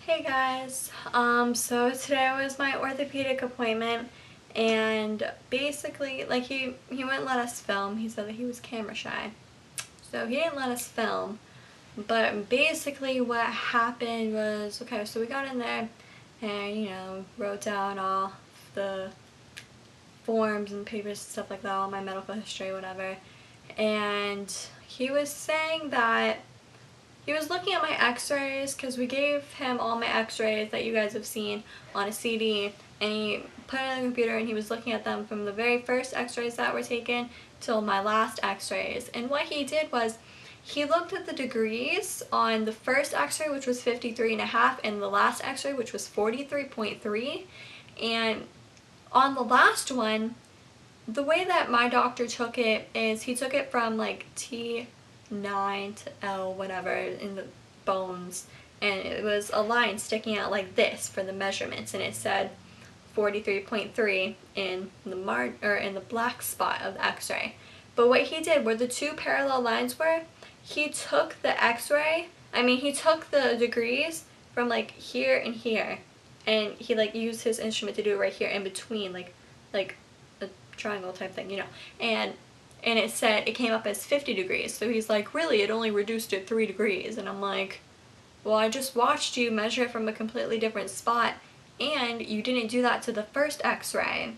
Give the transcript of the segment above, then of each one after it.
Hey guys, so today was my orthopedic appointment, and basically, like, he wouldn't let us film. He said that he was camera shy, so he didn't let us film. But basically what happened was, okay, so we got in there and, wrote down all the forms and papers and stuff like that, all my medical history, whatever. And he was saying that he was looking at my x-rays, because we gave him all my x-rays that you guys have seen on a CD, and he put it on the computer and he was looking at them from the very first x-rays that were taken till my last x-rays. And what he did was he looked at the degrees on the first x-ray, which was 53.5, and the last x-ray, which was 43.3. And on the last one, the way that my doctor took it is he took it from like T9 to L, whatever, in the bones, and it was a line sticking out like this for the measurements, and it said 43.3 in the in the black spot of the x-ray. But what he did, where the two parallel lines were, he took the x-ray, he took the degrees from like here and here, and he like used his instrument to do it right here in between, like a triangle type thing, and it said it came up as 50 degrees. So he's like, really, it only reduced it 3 degrees. And I'm like, well, I just watched you measure it from a completely different spot, and you didn't do that to the first x-ray.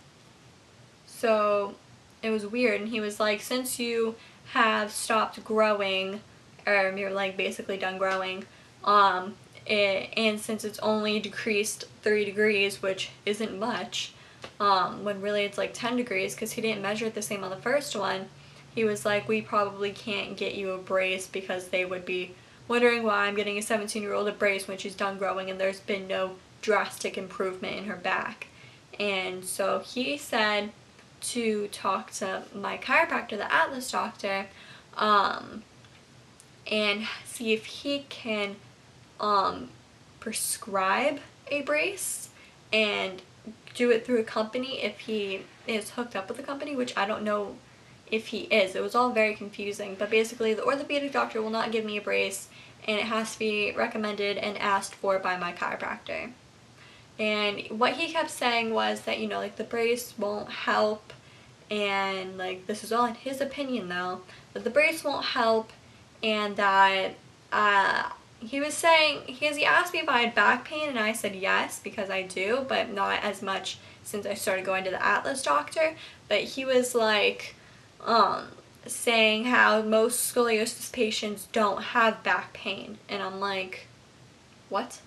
So it was weird. And he was like, since you have stopped growing, or you're like basically done growing, and since it's only decreased 3 degrees, which isn't much, when really it's like 10 degrees, because he didn't measure it the same on the first one, he was like, we probably can't get you a brace, because they would be wondering why I'm getting a 17-year-old a brace when she's done growing and there's been no drastic improvement in her back. And so he said to talk to my chiropractor, the Atlas doctor, and see if he can prescribe a brace and do it through a company if he is hooked up with a company, which I don't know if he is. It was all very confusing, but basically the orthopedic doctor will not give me a brace, and it has to be recommended and asked for by my chiropractor. And what he kept saying was that, like, the brace won't help, and like, this is all in his opinion though, that the brace won't help, and that he was saying, because he asked me if I had back pain, and I said yes, because I do, but not as much since I started going to the Atlas doctor. But he was like, saying how most scoliosis patients don't have back pain, and I'm like, what?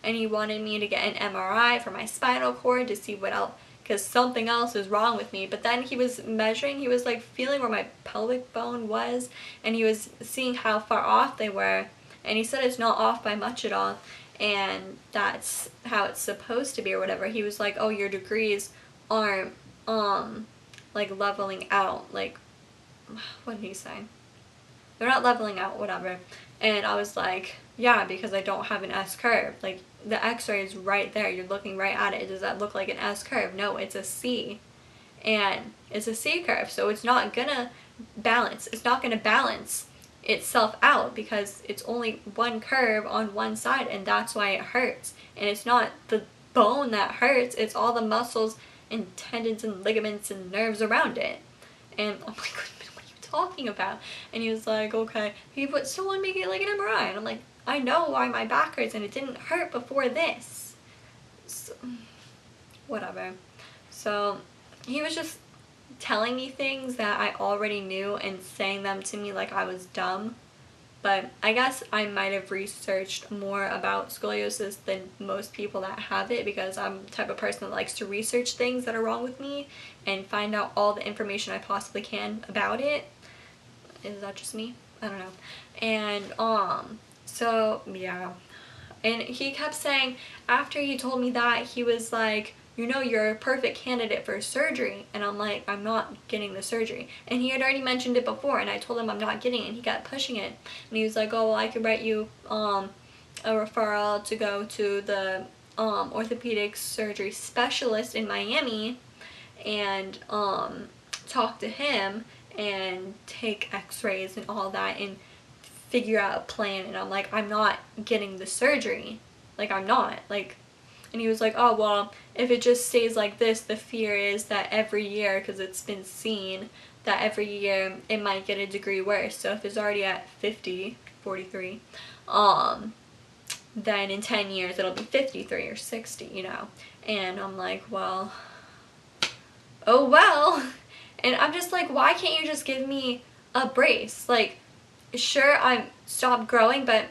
And he wanted me to get an MRI for my spinal cord to see what else, because something else is wrong with me. But then he was measuring, he was like feeling where my pelvic bone was, and he was seeing how far off they were, and he said it's not off by much at all, and that's how it's supposed to be or whatever. He was like, oh, your degrees aren't like leveling out, like, what did he say? They're not leveling out, whatever. And I was like, yeah, because I don't have an S curve. Like, the x-ray is right there. You're looking right at it. Does that look like an S curve? No, it's a C. And it's a C curve, so it's not gonna balance. It's not gonna balance itself out, because it's only one curve on one side, and that's why it hurts. And it's not the bone that hurts, it's all the muscles and tendons and ligaments and nerves around it. And I'm like, what are you talking about? And he was like, okay, but still want to make it like an MRI. And I'm like, I know why my back hurts, and it didn't hurt before this. So, whatever. So he was just telling me things that I already knew and saying them to me like I was dumb. But I guess I might have researched more about scoliosis than most people that have it, because I'm the type of person that likes to research things that are wrong with me and find out all the information I possibly can about it. Is that just me? I don't know. And so yeah. And he kept saying, after he told me that, he was like, you're a perfect candidate for surgery. And I'm like, I'm not getting the surgery. And he had already mentioned it before, and I told him I'm not getting it, and he kept pushing it. And he was like, oh, well, I could write you a referral to go to the orthopedic surgery specialist in Miami and talk to him and take x-rays and all that and figure out a plan. And I'm like, I'm not getting the surgery. Like, I'm not. Like, and he was like, oh, well, if it just stays like this, the fear is that every year, because it's been seen, that every year it might get a degree worse. So if it's already at 50, 43, then in 10 years it'll be 53 or 60, you know. And I'm like, well, oh well. And I'm just like, why can't you just give me a brace? Like, sure, I'm stopped growing, but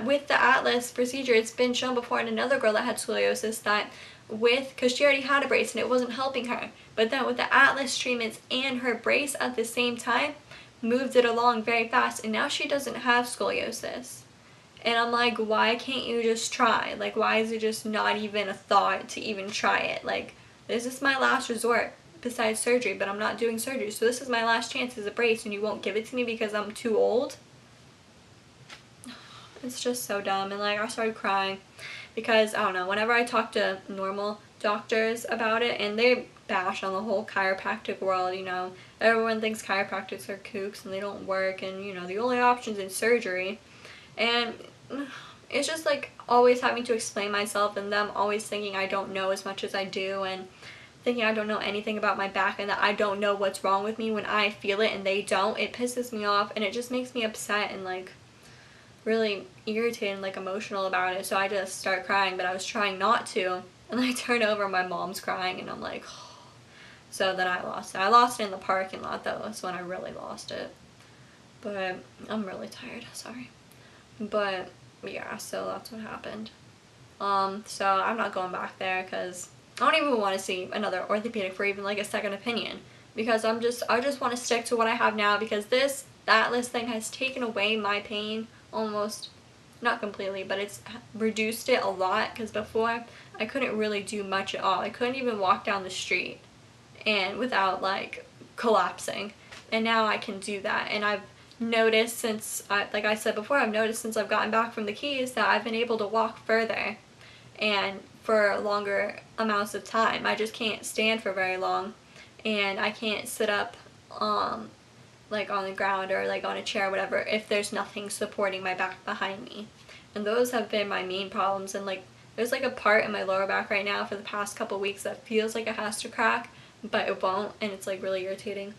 with the Atlas procedure, it's been shown before in another girl that had scoliosis that because she already had a brace and it wasn't helping her, but then with the Atlas treatments and her brace at the same time, moved it along very fast, and now she doesn't have scoliosis. And I'm like, why can't you just try? Like, why is it just not even a thought to even try it? Like, this is my last resort besides surgery, but I'm not doing surgery, so this is my last chance as a brace, and you won't give it to me because I'm too old? It's just so dumb. And like, I started crying because, I don't know, whenever I talk to normal doctors about it, and they bash on the whole chiropractic world, you know, everyone thinks chiropractics are kooks and they don't work, and, you know, the only option's in surgery. And it's just like always having to explain myself, and them always thinking I don't know as much as I do, and thinking I don't know anything about my back, and that I don't know what's wrong with me when I feel it and they don't. It pisses me off, and it just makes me upset and like really irritated and like emotional about it. So I just start crying, but I was trying not to, and I turn over, my mom's crying, and I'm like, oh. So then I lost it. I lost it in the parking lot though. That's when I really lost it. But I'm really tired, sorry. But yeah, so that's what happened. So I'm not going back there because I don't even want to see another orthopedic for even like a second opinion, because I just want to stick to what I have now, because the Atlas thing has taken away my pain almost, not completely, but it's reduced it a lot, because before I couldn't really do much at all. I couldn't even walk down the street and without like collapsing, and now I can do that. And I've noticed since, like I said before, I've noticed since I've gotten back from the keys that I've been able to walk further and for longer amounts of time. I just can't stand for very long, and I can't sit up like on the ground or like on a chair or whatever if there's nothing supporting my back behind me. And those have been my main problems. And like, there's like a part in my lower back right now for the past couple weeks that feels like it has to crack, but it won't, and it's like really irritating.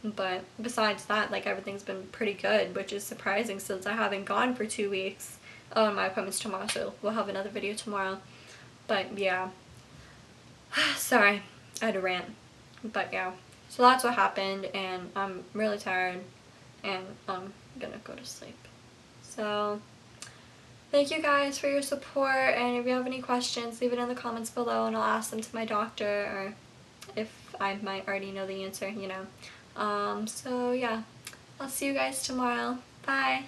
But besides that, like, everything's been pretty good, which is surprising since I haven't gone for 2 weeks. Oh, and my appointment's tomorrow, so we'll have another video tomorrow. But yeah, sorry, I had a rant. But yeah, so that's what happened, and I'm really tired, and I'm gonna go to sleep. So thank you guys for your support, and if you have any questions, leave it in the comments below and I'll ask them to my doctor, or if I might already know the answer, you know. So yeah, I'll see you guys tomorrow. Bye!